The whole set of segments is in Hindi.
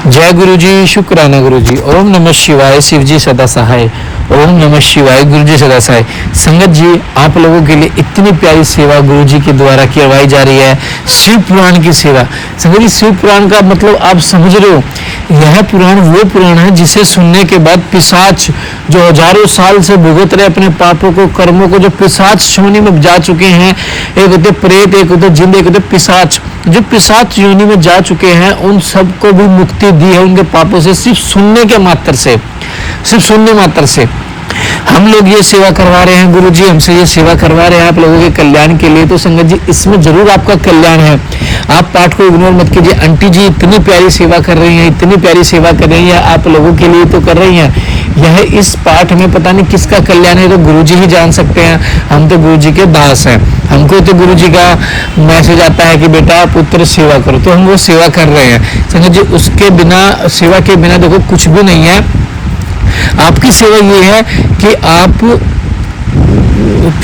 जय गुरु जी, शुक्राना गुरु जी। ओम नमः शिवाय, शिव जी सदा सहाय। ओम नमः शिवाय, गुरु जी सदा सहाय। संगत जी, आप लोगों के लिए इतनी प्यारी सेवा गुरु जी के द्वारा करवाई जा रही है, शिव पुराण की सेवा। संगत जी, शिव पुराण का मतलब आप समझ रहे हो, यह पुराण वो पुराण है जिसे सुनने के बाद पिशाच जो हजारों साल से भुगत रहे अपने पापों को, कर्मों को, जो पिशाच योनि में जा चुके हैं, एक होते प्रेत, एक होते जिंद, एक होते पिशाच, जो पिशाच योनि में जा चुके हैं, उन सबको भी मुक्ति दी है उनके पापों से, सिर्फ सुनने के मात्र से, सिर्फ सुनने मात्र से। हम लोग ये सेवा करवा रहे हैं, गुरु जी हमसे ये सेवा करवा रहे हैं आप लोगों के कल्याण के लिए। तो संगत जी, इसमें जरूर आपका कल्याण है। आप पाठ को इग्नोर मत कीजिए। आंटी जी इतनी प्यारी सेवा कर रही हैं, इतनी प्यारी सेवा कर रही हैं, आप लोगों के लिए तो कर रही हैं। यह इस पाठ में पता नहीं किसका कल्याण है, तो गुरु जी ही जान सकते हैं। हम तो गुरु जी के दास हैं, हमको तो गुरु जी का मैसेज आता है कि बेटा पुत्र सेवा करो, तो हम वो सेवा कर रहे हैं। संगत जी, उसके बिना, सेवा के बिना देखो कुछ भी नहीं है। आपकी सेवा ये है कि आप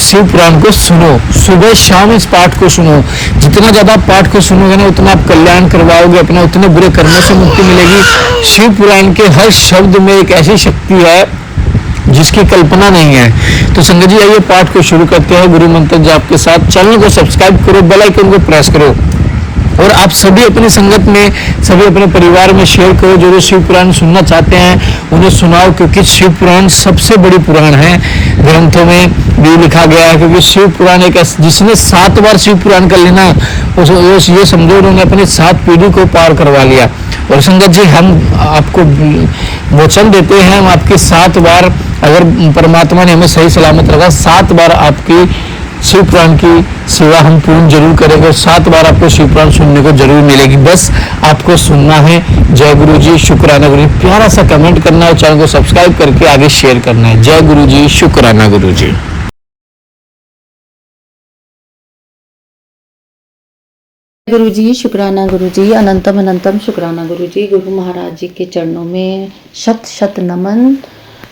शिव पुराण को सुनो, सुबह शाम इस पाठ को सुनो। जितना ज्यादा पाठ को सुनोगे ना, उतना आप कल्याण करवाओगे अपना, उतने बुरे कर्मों से मुक्ति मिलेगी। शिव पुराण के हर शब्द में एक ऐसी शक्ति है जिसकी कल्पना नहीं है। तो संगत जी, आइए पाठ को शुरू करते हैं गुरु मंत्र जाप के साथ। चैनल को सब्सक्राइब करो, बेल आइकन को प्रेस करो, और आप सभी अपनी संगत में, सभी अपने परिवार में शेयर करो। जो शिव पुराण सुनना चाहते हैं उन्हें सुनाओ, क्योंकि शिव पुराण सबसे बड़ी पुराण है। ग्रंथों में भी लिखा गया है, क्योंकि शिव पुराण एक, जिसने 7 बार शिव पुराण कर लेना, ये समझो उन्होंने अपनी 7 पीढ़ी को पार करवा लिया। और संगत जी, हम आपको वचन देते हैं, हम आपकी 7 बार, अगर परमात्मा ने हमें सही सलामत रखा, 7 बार आपकी शिव पुराण की सेवा हम पूर्ण जरूर करेंगे, और 7 बार आपको शिव पुराण सुनने को जरूर मिलेगी। बस आपको सुनना है। जय गुरु जी, शुक्राना गुरु जी। प्यारा सा कमेंट करना है, चैनल को सब्सक्राइब करके आगे शेयर करना है। जय गुरु जी, शुक्राना गुरु जी। गुरु जी, शुक्राना गुरु जी, अनंतम अनंतम शुक्राना गुरु जी। गुरु महाराज जी के चरणों में शत शत नमन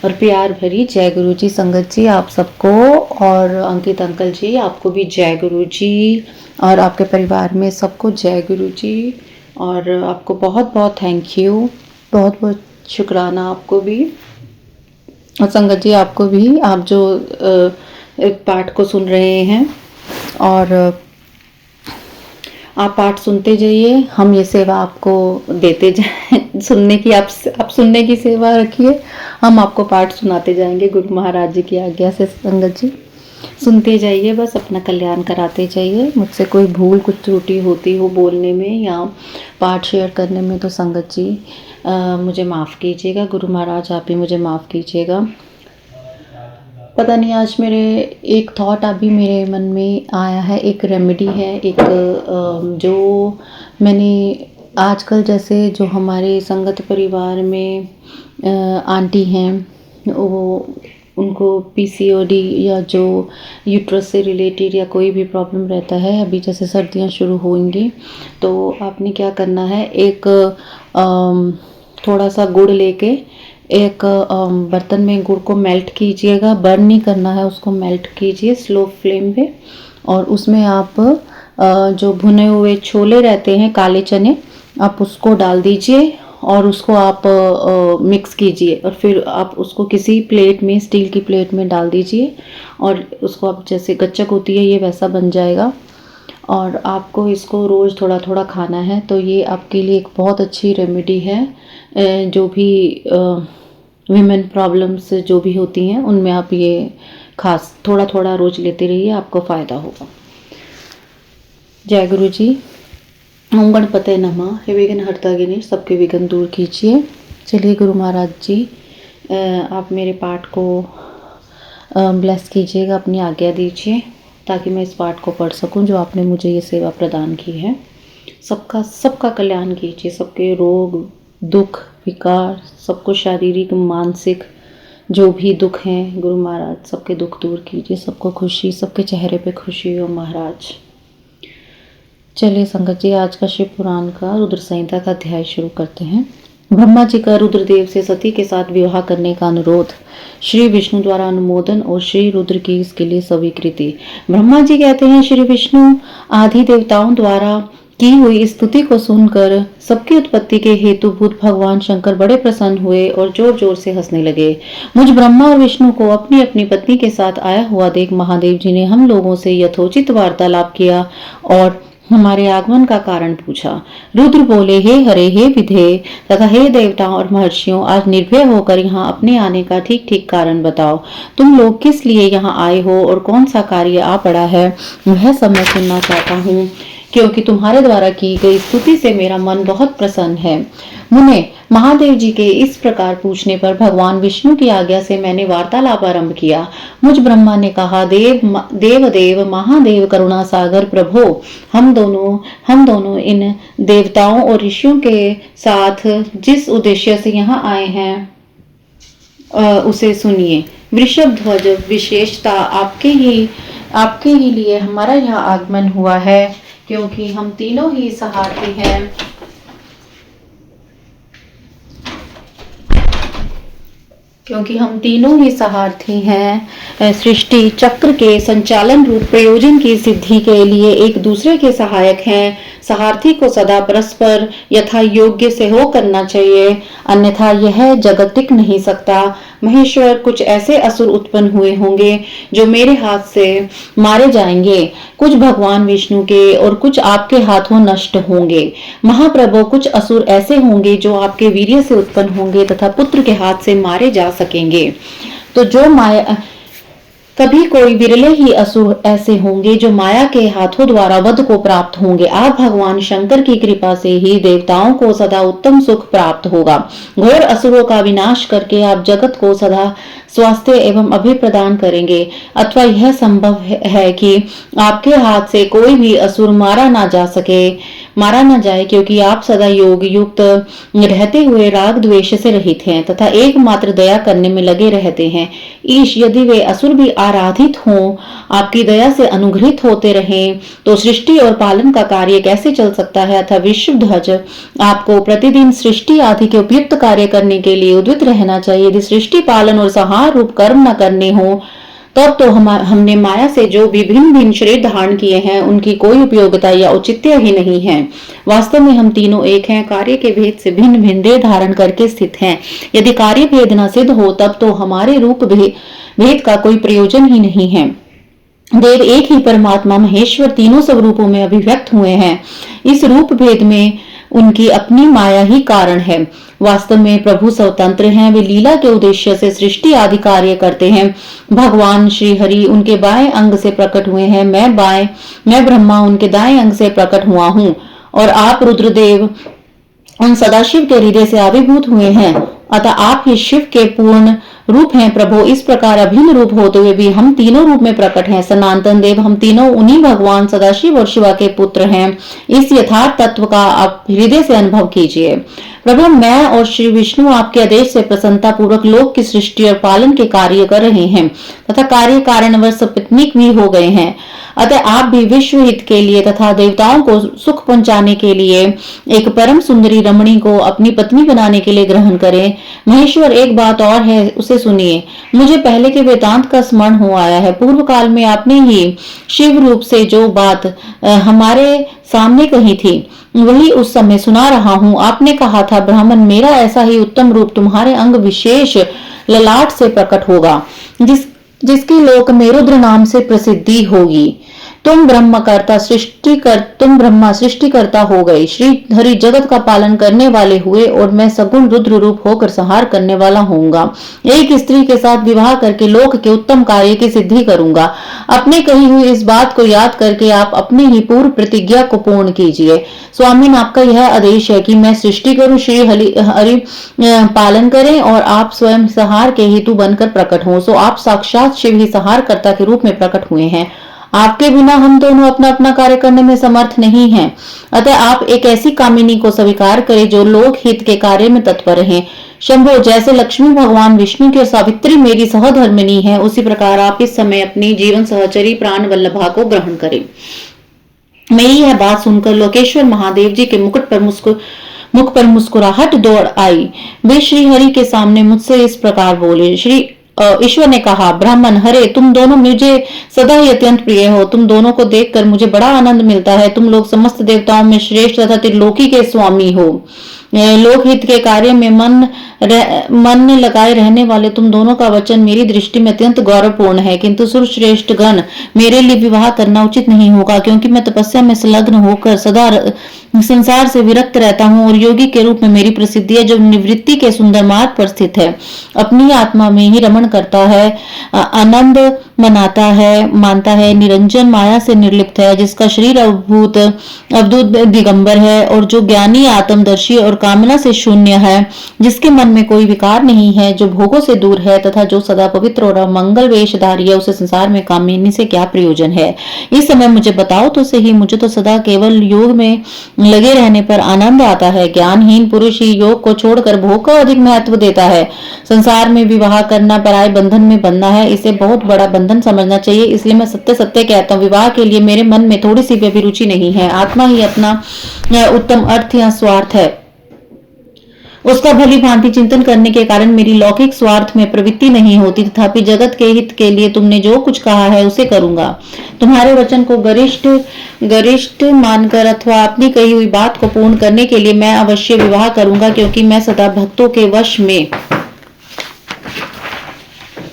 और प्यार भरी जय गुरु जी। संगत जी, आप सबको, और अंकित अंकल जी आपको भी जय गुरु जी, और आपके परिवार में सबको जय गुरु जी। और आपको बहुत बहुत थैंक यू, बहुत बहुत शुक्राना आपको भी। और संगत जी, आपको भी, आप जो पाठ को सुन रहे हैं, और आप पाठ सुनते जाइए, हम ये सेवा आपको देते जाएं। सुनने की, आप सुनने की सेवा रखिए, हम आपको पाठ सुनाते जाएंगे गुरु महाराज जी की आज्ञा से। संगत जी, सुनते जाइए, बस अपना कल्याण कराते जाइए। मुझसे कोई भूल, कुछ त्रुटि होती हो बोलने में या पाठ शेयर करने में, तो संगत जी मुझे माफ़ कीजिएगा। गुरु महाराज, आप ही मुझे माफ़ कीजिएगा। पता नहीं, आज मेरे एक थॉट अभी मेरे मन में आया है, एक रेमेडी है, एक जो मैंने आजकल, जैसे जो हमारे संगत परिवार में आंटी हैं, वो उनको पीसीओडी या जो यूट्रस से रिलेटेड या कोई भी प्रॉब्लम रहता है, अभी जैसे सर्दियां शुरू होंगी, तो आपने क्या करना है, एक थोड़ा सा गुड़ लेके एक बर्तन में गुड़ को मेल्ट कीजिएगा। बर्न नहीं करना है, उसको मेल्ट कीजिए स्लो फ्लेम पे, और उसमें आप जो भुने हुए छोले रहते हैं, काले चने, आप उसको डाल दीजिए और उसको आप मिक्स कीजिए। और फिर आप उसको किसी प्लेट में, स्टील की प्लेट में डाल दीजिए, और उसको आप, जैसे गच्चक होती है ये, वैसा बन जाएगा। और आपको इसको रोज़ थोड़ा थोड़ा खाना है। तो ये आपके लिए एक बहुत अच्छी रेमेडी है। जो भी वीमेन प्रॉब्लम्स जो भी होती हैं, उनमें आप ये खास थोड़ा थोड़ा रोज़ लेते रहिए, आपको फ़ायदा होगा। जय गुरु जी। ओम गणपते नमः। हे विघ्न हर्ता गणेश, सबके विघ्न दूर कीजिए। चलिए गुरु महाराज जी, आप मेरे पाठ को ब्लेस कीजिएगा, अपनी आज्ञा दीजिए, ताकि मैं इस पाठ को पढ़ सकूं, जो आपने मुझे ये सेवा प्रदान की है। सबका कल्याण कीजिए, सबके रोग, दुख, विकार, सबको शारीरिक, मानसिक जो भी दुख हैं, गुरु महाराज सबके दुख दूर कीजिए, सबको खुशी, सबके चेहरे पे खुशी हो महाराज। चलिए संगत जी, आज का शिव पुराण का रुद्र संहिता का अध्याय शुरू करते हैं। ब्रह्मा जी का रुद्रदेव से सती के साथ विवाह करने का अनुरोध, श्री विष्णु द्वारा अनुमोदन और श्री रुद्र की इसके लिए स्वीकृति। ब्रह्मा जी कहते हैं, श्री विष्णु आदि देवताओं द्वारा की हुई स्तुति को सुनकर सबकी उत्पत्ति के हेतुभूत भगवान शंकर बड़े प्रसन्न हुए और जोर जोर से हंसने लगे। मुझ ब्रह्मा और विष्णु को अपनी अपनी पत्नी के साथ आया हुआ देख महादेव जी ने हम लोगों से यथोचित वार्तालाप किया और हमारे आगमन का कारण पूछा। रुद्र बोले, हे हरे, हे विधेय तथा हे देवताओं और महर्षियों, आज निर्भय होकर यहाँ अपने आने का ठीक ठीक कारण बताओ। तुम लोग किस लिए यहाँ आए हो और कौन सा कार्य आ पड़ा है, वह सब मैं सुनना चाहता हूँ, क्योंकि तुम्हारे द्वारा की गई स्तुति से मेरा मन बहुत प्रसन्न है। मुने, महादेव जी के इस प्रकार पूछने पर भगवान विष्णु की आज्ञा से मैंने वार्तालाप आरंभ किया। मुझ ब्रह्मा ने कहा, देव महादेव करुणा सागर प्रभो, हम दोनों इन देवताओं और ऋषियों के साथ जिस उद्देश्य से यहाँ आए हैं उसे सुनिए। वृषभ ध्वज, विशेषता आपके ही लिए हमारा यहाँ आगमन हुआ है, क्योंकि हम तीनों ही सहार्थी हैं। सृष्टि चक्र के संचालन रूप प्रयोजन की सिद्धि के लिए एक दूसरे के सहायक हैं। सहार्थी को सदा परस्पर यथा योग्य से हो करना चाहिए, अन्यथा यह जगत टिक नहीं सकता। महेश्वर, कुछ ऐसे असुर उत्पन्न हुए होंगे जो मेरे हाथ से मारे जाएंगे, कुछ भगवान विष्णु के और कुछ आपके हाथों नष्ट होंगे। महाप्रभु, कुछ असुर ऐसे होंगे जो आपके वीर्य से उत्पन्न होंगे तथा पुत्र के हाथ से मारे जा सकेंगे। तो जो माया कभी कोई विरले ही असुर ऐसे होंगे जो माया के हाथों द्वारा वध को प्राप्त होंगे। आप भगवान शंकर की कृपा से ही देवताओं को सदा उत्तम सुख प्राप्त होगा। घोर असुरों का विनाश करके आप जगत को सदा स्वास्थ्य एवं अभय प्रदान करेंगे, अथवा यह संभव है कि आपके हाथ से कोई भी असुर मारा ना जाए, क्योंकि आप सदा योग युक्त रहते हुए राग द्वेष से रहित हैं तथा एकमात्र दया करने में लगे रहते हैं। ईश, यदि वे असुर भी आराधित हों, आपकी दया से अनुग्रहित होते रहें, तो सृष्टि और पालन का कार्य कैसे चल सकता है। अतः विश्वध्वज, आपको प्रतिदिन सृष्टि आदि के उपयुक्त कार्य करने के लिए उद्यत रहना चाहिए। यदि सृष्टि पालन और संहार रूप कर्म न करने हो, तब तो हमने माया से जो भी भिन्न भिन्न शरीर धारण किए हैं, उनकी कोई उपयोगिता या औचित्य ही नहीं है। वास्तव में हम तीनों एक हैं, कार्य के भेद से भिन्न भिन्न देह धारण करके स्थित हैं। यदि कार्य भेद न सिद्ध हो, तब तो हमारे रूप भेद का कोई प्रयोजन ही नहीं है। देव एक ही परमात्मा महेश्वर तीनों स्वरूपों में अभिव्यक्त हुए हैं। इस रूप भेद में उनकी अपनी माया ही कारण है। वास्तव में प्रभु स्वतंत्र हैं, वे लीला के उद्देश्य से सृष्टि आदि कार्य करते हैं। भगवान श्री हरि उनके बाएं अंग से प्रकट हुए हैं, मैं ब्रह्मा उनके दाएं अंग से प्रकट हुआ हूँ, और आप रुद्रदेव उन सदाशिव के हृदय से आविर्भूत हुए हैं। अतः आप ही शिव के पूर्ण रूप हैं। प्रभु, इस प्रकार अभिन्न रूप होते हुए भी हम तीनों रूप में प्रकट हैं। सनातन देव, हम तीनों उन्हीं भगवान सदाशिव और शिवा के पुत्र हैं। इस यथार्थ तत्व का आप हृदय से अनुभव कीजिए। प्रभु, मैं और श्री विष्णु आपके आदेश से प्रसन्नता पूर्वक लोक की सृष्टि और पालन के कार्य कर रहे हैं तथा कार्य कारणवश सपत्नीक भी हो गए हैं। अतः आप भी विश्व हित के लिए तथा देवताओं को सुख पहुंचाने के लिए एक परम सुंदरी रमणी को अपनी पत्नी बनाने के लिए ग्रहण करें। महेश्वर, एक बात और है, उसे सुनिए। मुझे पहले के वेदांत का स्मरण हो आया है। पूर्व काल में आपने ही शिव रूप से जो बात हमारे सामने कही थी, वही उस समय सुना रहा हूँ। आपने कहा था, ब्राह्मण, मेरा ऐसा ही उत्तम रूप तुम्हारे अंग विशेष ललाट से प्रकट होगा, जिसकी लोक मेरुद्र नाम से प्रसिद्धि होगी। तुम ब्रह्मा सृष्टिकर्ता हो गए। श्री हरि जगत का पालन करने वाले हुए, और मैं सगुण रुद्र रूप होकर संहार करने वाला होऊंगा। एक स्त्री के साथ विवाह करके लोक के उत्तम कार्य की सिद्धि करूंगा। अपने कही हुई इस बात को याद करके आप अपने ही पूर्व प्रतिज्ञा को पूर्ण कीजिए। स्वामीन, आपका यह आदेश है कि मैं सृष्टि करूं, श्री हरि पालन करें, और आप स्वयं संहार के हेतु बनकर प्रकट हो। सो आप साक्षात शिव ही संहारकर्ता के रूप में प्रकट हुए हैं। आपके बिना हम दोनों अपना अपना कार्य करने में समर्थ नहीं हैं। अतः आप एक ऐसी कामिनी को स्वीकार करें जो लोक हित के कार्य में तत्पर रहें। शंभो, जैसे लक्ष्मी भगवान विष्णु की और सावित्री मेरी सहधर्मिणी है, उसी प्रकार आप इस समय अपनी जीवन सहचरी प्राण वल्लभा को ग्रहण करें। मेरी यह बात सुनकर लोकेश्वर महादेव जी के मुख पर मुस्कुराहट दौड़ आई। वे श्री हरि के सामने मुझसे इस प्रकार बोले, श्री ईश्वर ने कहा, ब्राह्मण, हरे तुम दोनों मुझे सदा ही अत्यंत प्रिय हो। तुम दोनों को देखकर मुझे बड़ा आनंद मिलता है। तुम लोग समस्त देवताओं में श्रेष्ठ तथा त्रिलोकी के स्वामी हो। लोकहित के कार्य में मन लगाए रहने वाले तुम दोनों का वचन मेरी दृष्टि में अत्यंत गौरवपूर्ण है, किंतु सुरश्रेष्ठ गण, मेरे लिए विवाह करना उचित नहीं होगा, क्योंकि मैं तपस्या में संलग्न होकर सदा संसार से विरक्त रहता हूँ और योगी के रूप में मेरी प्रसिद्धि है, जो निवृत्ति के सुंदर मार्ग पर स्थित है, अपनी आत्मा में ही रमण करता है, आनंद मनाता है, मानता है, निरंजन माया से निर्लिप्त है, जिसका शरीर अवधूत दिगंबर है और जो ज्ञानी, आत्मदर्शी और कामना से शून्य है, जिसके मन में कोई विकार नहीं है, जो भोगों से दूर है तथा जो सदा पवित्र और मंगल वेशधारी है, उसे संसार में कामिनी से क्या प्रयोजन है। इस समय मुझे बताओ तो सही, मुझे तो सदा केवल योग में लगे रहने पर आनंद आता है। ज्ञानहीन पुरुष ही योग को छोड़कर भोग को अधिक महत्व देता है। संसार में विवाह करना पराये बंधन में बंधना है, इसे बहुत बड़ा बंधन समझना चाहिए। इसलिए मैं सत्य सत्य कहता हूँ, विवाह के लिए मेरे मन में थोड़ी सी भी अभिरुचि नहीं है। आत्मा ही अपना उत्तम अर्थ या स्वार्थ है, उसका भली भांति चिंतन करने के कारण मेरी लौकिक स्वार्थ में प्रवृत्ति नहीं होती। तथापि जगत के हित के लिए तुमने जो कुछ कहा है उसे करूंगा। तुम्हारे वचन को गरिष्ठ मानकर अथवा अपनी कही हुई बात को पूर्ण करने के लिए मैं अवश्य विवाह करूंगा, क्योंकि मैं सदा भक्तों के वश में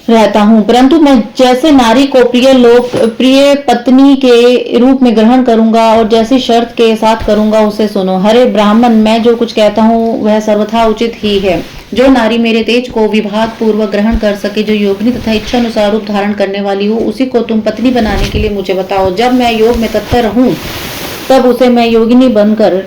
रहता हूँ। परंतु मैं जैसे नारी को प्रिय पत्नी के रूप में ग्रहण करूंगा और जैसी शर्त के साथ करूंगा उसे सुनो। हरे ब्राह्मण, मैं जो कुछ कहता हूँ वह सर्वथा उचित ही है। जो नारी मेरे तेज को विभाग पूर्वक ग्रहण कर सके, जो योगिनी तथा इच्छा अनुसार रूप धारण करने वाली हो, उसी को तुम पत्नी बनाने के लिए मुझे बताओ। जब मैं योग में तत्पर हूँ तब उसे मैं योगिनी बनकर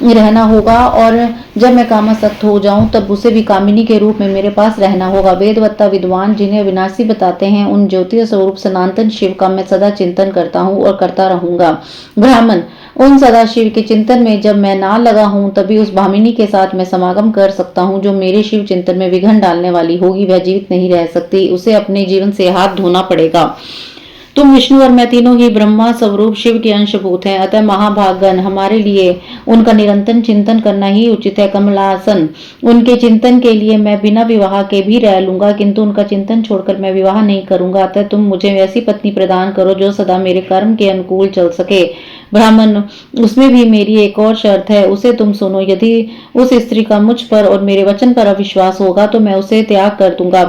रहना होगा, और जब मैं कामासक्त हो जाऊं तब उसे भी कामिनी के रूप में मेरे पास रहना होगा। वेदवत्ता विद्वान जिन्हें विनाशी बताते हैं, उन ज्योति स्वरूप सनातन शिव का मैं सदा चिंतन करता हूं और करता रहूंगा। ब्राह्मण, उन सदाशिव के चिंतन में जब मैं ना लगा हूं तभी उस भामिनी के साथ मैं समागम कर सकता हूं, जो मेरे शिव चिंतन में विघ्न डालने वाली होगी। वह जीवित नहीं रह सकती, उसे अपने जीवन से हाथ धोना पड़ेगा। तुम विष्णु और मैं तीनों ही ब्रह्मा स्वरूप शिव के अंशभूत हैं, अतः महाभागन हमारे लिए उनका निरंतर चिंतन करना ही उचित है। कमलासन, उनके चिंतन के लिए मैं बिना विवाह के भी रह लूंगा, किंतु उनका चिंतन छोड़कर मैं विवाह नहीं करूंगा। अतः तुम मुझे ऐसी पत्नी प्रदान करो जो सदा मेरे कर्म के अनुकूल चल सके। ब्राह्मण, उसमें भी मेरी एक और शर्त है, उसे तुम सुनो। यदि उस स्त्री का मुझ पर और मेरे वचन पर अविश्वास होगा तो मैं उसे त्याग कर दूंगा।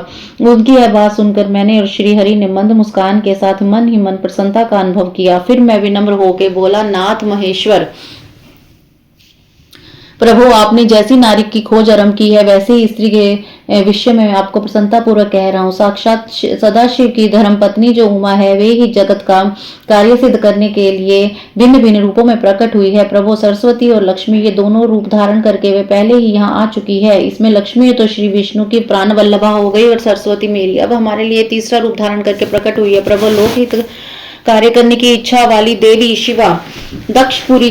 उनकी यह बात सुनकर मैंने और श्री हरि ने मंद मुस्कान के साथ मन ही मन प्रसन्नता का अनुभव किया। फिर मैं विनम्र होकर बोला, नाथ महेश्वर प्रभु, आपने जैसी नारी की खोज आरंभ की है वैसे ही स्त्री के विषय में आपको प्रसन्नता पूर्वक कह रहा हूँ। साक्षात सदाशिव की धर्म पत्नी जो उमा है, वे ही जगत का कार्य सिद्ध करने के लिए भिन्न भिन्न रूपों में प्रकट हुई है। प्रभु, सरस्वती और लक्ष्मी ये दोनों रूप धारण करके वे पहले ही यहाँ आ चुकी है। इसमें लक्ष्मी तो श्री विष्णु की प्राण वल्लभा हो गई और सरस्वती मेरी अब हमारे लिए तीसरा रूप धारण करके प्रकट हुई है। प्रभु, लोकहित कार्य करने की इच्छा वाली देवी शिवा दक्ष पुत्री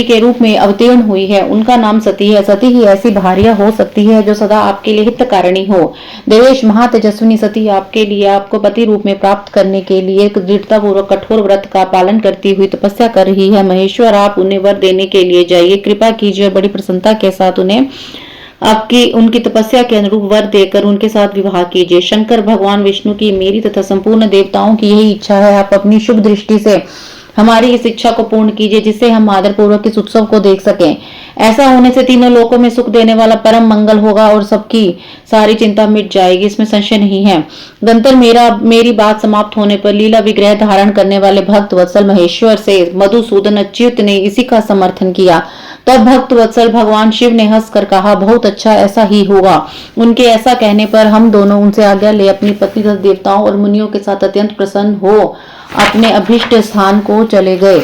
के रूप में अवतीर्ण हुई है। उनका नाम सती है। सती ही ऐसी भार्या हो सकती है जो सदा आपके लिए हितकारिणी हो। देवेश महातेजस्विनी सती आपके लिए आपको पति रूप में प्राप्त करने के लिए दृढ़ता पूर्वक कठोर व्रत का पालन करती हुई तपस्या कर रही है। महेश्वर, आप उन्हें वर देने के लिए जाइए, कृपा कीजिए और बड़ी प्रसन्नता के साथ उन्हें उनकी तपस्या के अनुरूप वर देकर उनके साथ विवाह कीजिए। शंकर भगवान विष्णु की, मेरी तथा संपूर्ण देवताओं की यही इच्छा है। आप अपनी शुभ दृष्टि से हमारी इस इच्छा को पूर्ण कीजिए, जिससे हम आदर पूर्वक इस उत्सव को देख सकें। ऐसा होने से तीनों लोकों में सुख देने वाला परम मंगल होगा और सबकी सारी चिंता मिट जाएगी, इसमें संशय नहीं है। गंतर, मेरी बात समाप्त होने पर लीला विग्रह धारण करने वाले भक्त वत्सल महेश्वर से मधुसूदन अच्युत ने इसी का समर्थन किया। तब भक्त वत्सल भगवान शिव ने हंसकर कहा, बहुत अच्छा, ऐसा ही होगा। उनके ऐसा कहने पर हम दोनों उनसे आज्ञा ले अपनी पत्नी तथा देवताओं और मुनियों के साथ अत्यंत प्रसन्न हो अपने अभिष्ट स्थान को चले गए।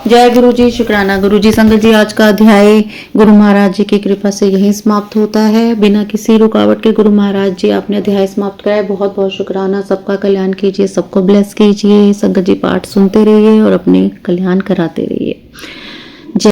जय गुरु जी, शुक्राना गुरु जी। संगत जी, आज का अध्याय गुरु महाराज जी की कृपा से यहीं समाप्त होता है। बिना किसी रुकावट के गुरु महाराज जी आपने अध्याय समाप्त कराया। बहुत बहुत शुक्राना। सबका कल्याण कीजिए, सबको ब्लेस कीजिए। संगत जी, पाठ सुनते रहिए और अपने कल्याण कराते रहिए।